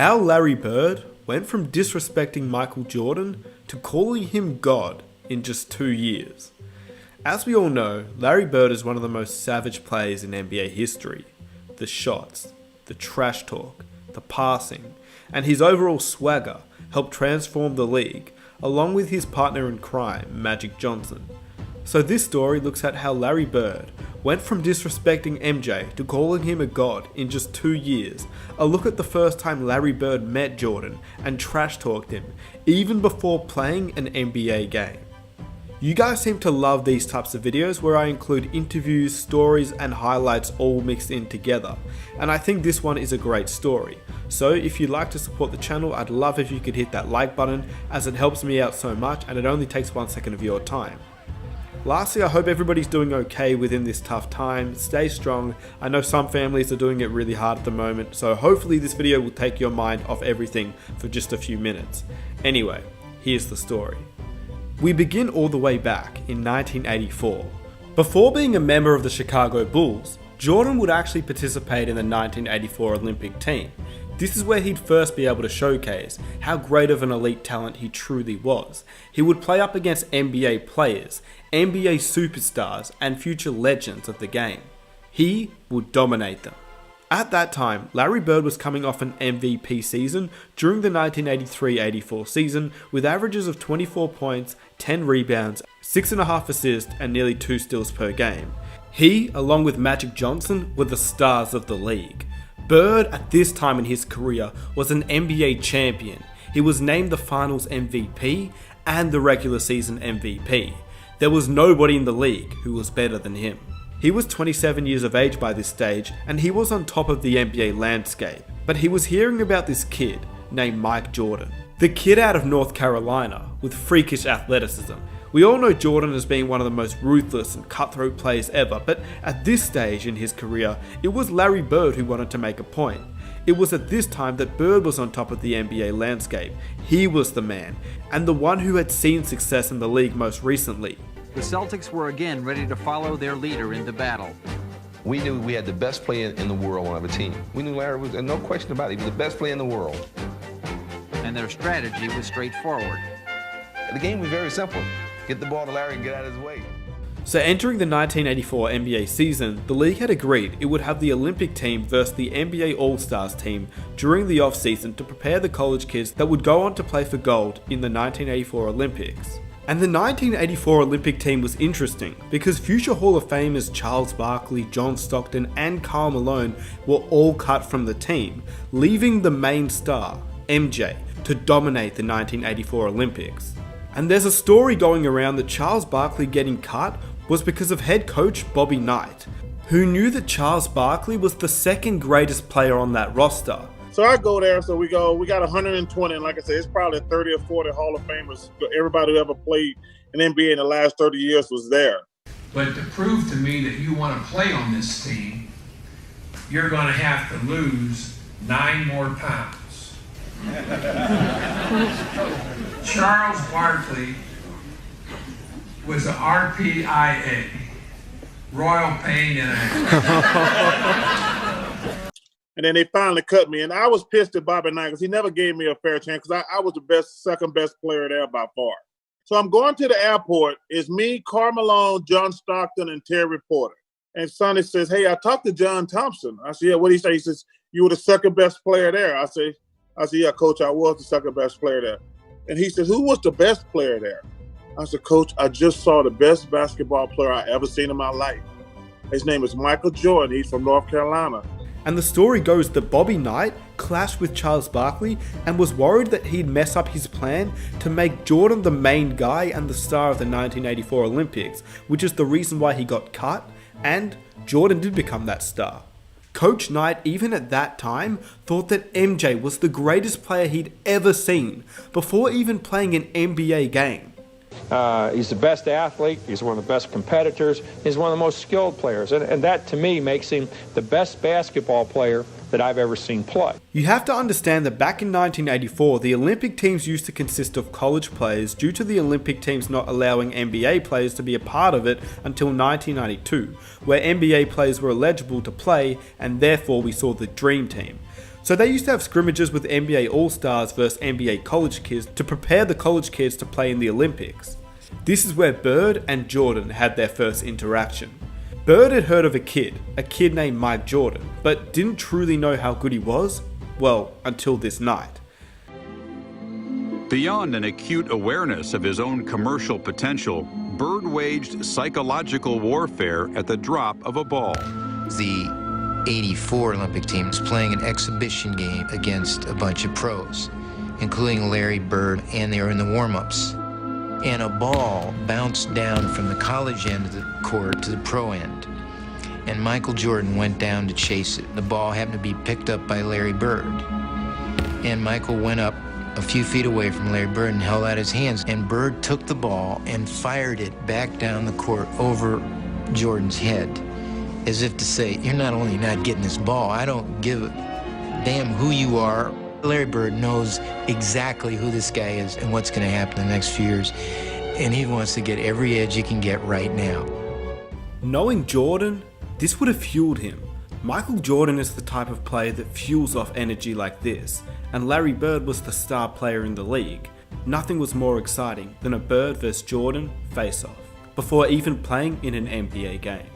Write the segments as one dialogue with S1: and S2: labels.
S1: How Larry Bird went from disrespecting Michael Jordan to calling him God in just 2 years. As we all know, Larry Bird is one of the most savage players in NBA history. The shots, the trash talk, the passing, and his overall swagger helped transform the league, along with his partner in crime, Magic Johnson. So this story looks at how Larry Bird went from disrespecting MJ to calling him a god in just 2 years, a look at the first time Larry Bird met Jordan and trash talked him, even before playing an NBA game. You guys seem to love these types of videos where I include interviews, stories and highlights all mixed in together, and I think this one is a great story. So if you'd like to support the channel, I'd love if you could hit that like button, as it helps me out so much and it only takes 1 second of your time. Lastly, I hope everybody's doing okay within this tough time. Stay strong. I know some families are doing it really hard at the moment, so hopefully this video will take your mind off everything for just a few minutes. Anyway, here's the story. We begin all the way back in 1984. Before being a member of the Chicago Bulls, Jordan would actually participate in the 1984 Olympic team. This is where he'd first be able to showcase how great of an elite talent he truly was. He would play up against NBA players, NBA superstars, and future legends of the game. He would dominate them. At that time, Larry Bird was coming off an MVP season during the 1983-84 season with averages of 24 points, 10 rebounds, 6.5 assists, and nearly 2 steals per game. He, along with Magic Johnson, were the stars of the league. Bird, at this time in his career, was an NBA champion. He was named the Finals MVP and the regular season MVP. There was nobody in the league who was better than him. He was 27 years of age by this stage, and he was on top of the NBA landscape. But he was hearing about this kid named Mike Jordan. The kid out of North Carolina with freakish athleticism. We all know Jordan as being one of the most ruthless and cutthroat players ever, but at this stage in his career, it was Larry Bird who wanted to make a point. It was at this time that Bird was on top of the NBA landscape. He was the man, and the one who had seen success in the league most recently.
S2: The Celtics were again ready to follow their leader into battle.
S3: We knew we had the best player in the world on our team. We knew Larry was, and no question about it, he was the best player in the world.
S2: And their strategy was straightforward.
S3: The game was very simple. Get the ball to Larry and get out of his way.
S1: So entering the 1984 NBA season, the league had agreed it would have the Olympic team versus the NBA All-Stars team during the off-season to prepare the college kids that would go on to play for gold in the 1984 Olympics. And the 1984 Olympic team was interesting because future Hall of Famers Charles Barkley, John Stockton and Karl Malone were all cut from the team, leaving the main star, MJ, to dominate the 1984 Olympics. And there's a story going around that Charles Barkley getting cut was because of head coach Bobby Knight, who knew that Charles Barkley was the second greatest player on that roster.
S4: So I go there, so we got 120, and like I said, it's probably 30 or 40 Hall of Famers. Everybody who ever played in NBA in the last 30 years was there.
S5: But to prove to me that you want to play on this team, you're going to have to lose 9 more pounds. Charles Barkley was an RPIA, Royal Pain in a...
S4: And then they finally cut me, and I was pissed at Bobby Knight because he never gave me a fair chance because I was the second best player there by far. So I'm going to the airport. It's me, Karl Malone, John Stockton, and Terry Porter. And Sonny says, "Hey, I talked to John Thompson." I said, "Yeah, what did he say?" He says, "You were the second best player there." I said, "Yeah, Coach, I was the second best player there." And he said, "Who was the best player there?" I said, "Coach, I just saw the best basketball player I ever seen in my life. His name is Michael Jordan. He's from North Carolina."
S1: And the story goes that Bobby Knight clashed with Charles Barkley and was worried that he'd mess up his plan to make Jordan the main guy and the star of the 1984 Olympics, which is the reason why he got cut, and Jordan did become that star. Coach Knight, even at that time, thought that MJ was the greatest player he'd ever seen before even playing an NBA game.
S6: He's the best athlete, he's one of the best competitors, he's one of the most skilled players, and that to me makes him the best basketball player that I've ever seen play.
S1: You have to understand that back in 1984, the Olympic teams used to consist of college players due to the Olympic teams not allowing NBA players to be a part of it until 1992, where NBA players were eligible to play and therefore we saw the Dream Team. So they used to have scrimmages with NBA All-Stars versus NBA college kids to prepare the college kids to play in the Olympics. This is where Bird and Jordan had their first interaction. Bird had heard of a kid named Mike Jordan, but didn't truly know how good he was, well, until this night.
S7: Beyond an acute awareness of his own commercial potential, Bird waged psychological warfare at the drop of a ball.
S8: The '84 Olympic team was playing an exhibition game against a bunch of pros, including Larry Bird, and they were in the warm-ups. And a ball bounced down from the college end of the court to the pro end. And Michael Jordan went down to chase it. The ball happened to be picked up by Larry Bird. And Michael went up a few feet away from Larry Bird and held out his hands. And Bird took the ball and fired it back down the court over Jordan's head, as if to say, you're not only not getting this ball, I don't give a damn who you are. Larry Bird knows exactly who this guy is and what's going to happen in the next few years, and he wants to get every edge he can get right now.
S1: Knowing Jordan, this would have fueled him. Michael Jordan is the type of player that fuels off energy like this, and Larry Bird was the star player in the league. Nothing was more exciting than a Bird vs Jordan face-off, before even playing in an NBA game.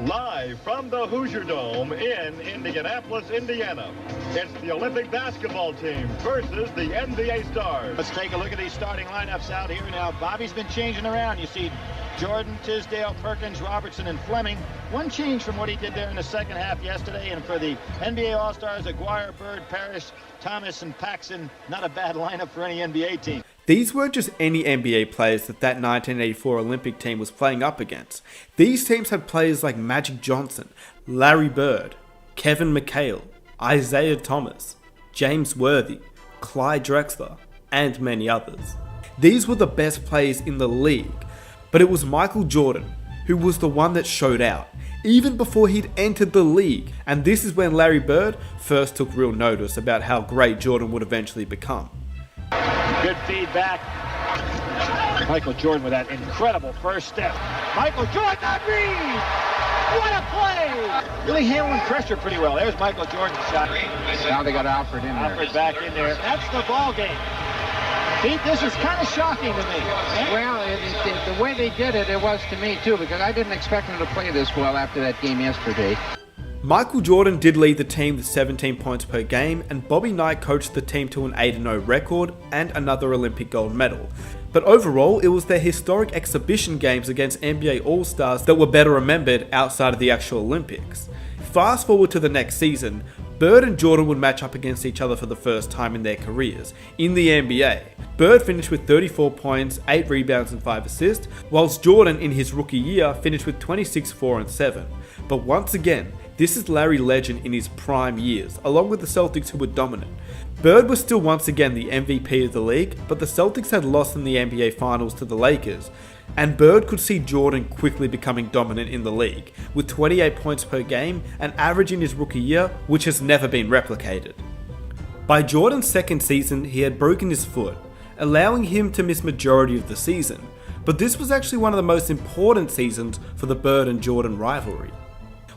S9: Live from the Hoosier Dome in Indianapolis, Indiana, it's the Olympic basketball team versus the NBA Stars.
S10: Let's take a look at these starting lineups out here now. Bobby's been changing around. You see Jordan, Tisdale, Perkins, Robertson, and Fleming. One change from what he did there in the second half yesterday. And for the NBA All-Stars, Aguirre, Bird, Parrish, Thomas, and Paxson. Not a bad lineup for any NBA team.
S1: These weren't just any NBA players that 1984 Olympic team was playing up against. These teams had players like Magic Johnson, Larry Bird, Kevin McHale, Isaiah Thomas, James Worthy, Clyde Drexler, and many others. These were the best players in the league, but it was Michael Jordan who was the one that showed out, even before he'd entered the league, and this is when Larry Bird first took real notice about how great Jordan would eventually become.
S10: Good feedback. Michael Jordan with that incredible first step. Michael Jordan on Reed! What a play! Really handling pressure pretty well. There's Michael Jordan's shot.
S2: Now they got Alfred in there.
S10: Alfred back in there. That's the ball game. Pete, this is kind of shocking to me.
S2: Well, the way they did it, it was to me too, because I didn't expect them to play this well after that game yesterday.
S1: Michael Jordan did lead the team with 17 points per game, and Bobby Knight coached the team to an 8-0 record and another Olympic gold medal. But overall, it was their historic exhibition games against NBA All-Stars that were better remembered outside of the actual Olympics. Fast forward to the next season, Bird and Jordan would match up against each other for the first time in their careers, in the NBA. Bird finished with 34 points, 8 rebounds and 5 assists, whilst Jordan in his rookie year finished with 26, 4 and 7. But once again, this is Larry Legend in his prime years, along with the Celtics who were dominant. Bird was still once again the MVP of the league, but the Celtics had lost in the NBA Finals to the Lakers, and Bird could see Jordan quickly becoming dominant in the league, with 28 points per game, an average in his rookie year which has never been replicated. By Jordan's second season, he had broken his foot, allowing him to miss majority of the season, but this was actually one of the most important seasons for the Bird and Jordan rivalry.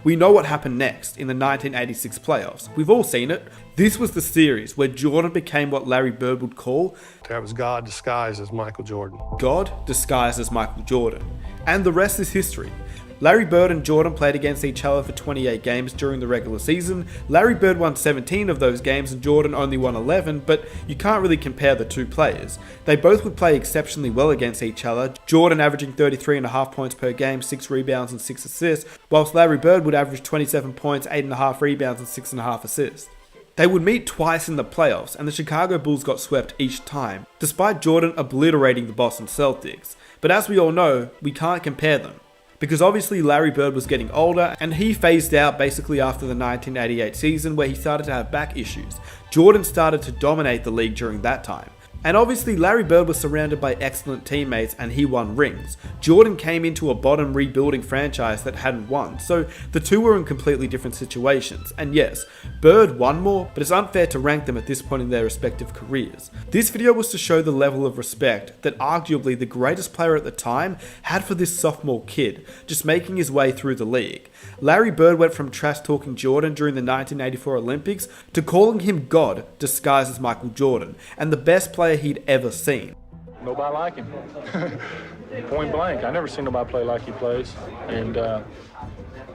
S1: We know what happened next in the 1986 playoffs. We've all seen it. This was the series where Jordan became what Larry Bird would call
S11: that was God disguised as Michael Jordan.
S1: God disguised as Michael Jordan. And the rest is history. Larry Bird and Jordan played against each other for 28 games during the regular season. Larry Bird won 17 of those games and Jordan only won 11, but you can't really compare the two players. They both would play exceptionally well against each other, Jordan averaging 33.5 points per game, 6 rebounds and 6 assists, whilst Larry Bird would average 27 points, 8.5 rebounds and 6.5 assists. They would meet twice in the playoffs, and the Chicago Bulls got swept each time, despite Jordan obliterating the Boston Celtics. But as we all know, we can't compare them, because obviously Larry Bird was getting older and he phased out basically after the 1988 season where he started to have back issues. Jordan started to dominate the league during that time. And obviously Larry Bird was surrounded by excellent teammates and he won rings. Jordan came into a bottom rebuilding franchise that hadn't won, so the two were in completely different situations. And yes, Bird won more, but it's unfair to rank them at this point in their respective careers. This video was to show the level of respect that arguably the greatest player at the time had for this sophomore kid, just making his way through the league. Larry Bird went from trash talking Jordan during the 1984 Olympics to calling him God disguised as Michael Jordan, and the best player he'd ever seen.
S12: Nobody like him. Point blank. I never seen nobody play like he plays. And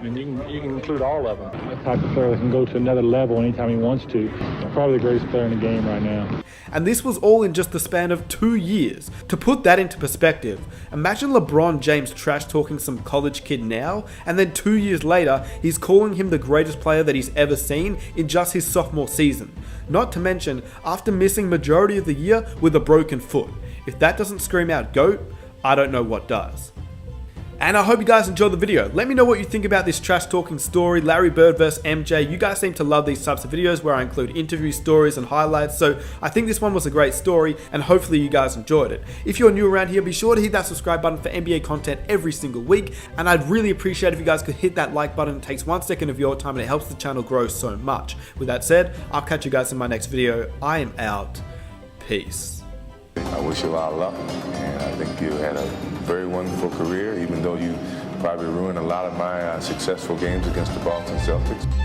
S12: you can include all of them. That type of player that can go to another level anytime he wants to. Probably the greatest player in the game right now.
S1: And this was all in just the span of 2 years. To put that into perspective, imagine LeBron James trash talking some college kid now, and then 2 years later, he's calling him the greatest player that he's ever seen in just his sophomore season. Not to mention, after missing majority of the year with a broken foot. If that doesn't scream out GOAT, I don't know what does. And I hope you guys enjoyed the video. Let me know what you think about this trash talking story, Larry Bird vs MJ. You guys seem to love these types of videos where I include interview stories and highlights, so I think this one was a great story and hopefully you guys enjoyed it. If you're new around here, be sure to hit that subscribe button for NBA content every single week, and I'd really appreciate if you guys could hit that like button. It takes 1 second of your time and it helps the channel grow so much. With that said, I'll catch you guys in my next video. I am out. Peace.
S13: I wish you a lot of luck, and I think you had a very wonderful career, even though you probably ruined a lot of my successful games against the Boston Celtics.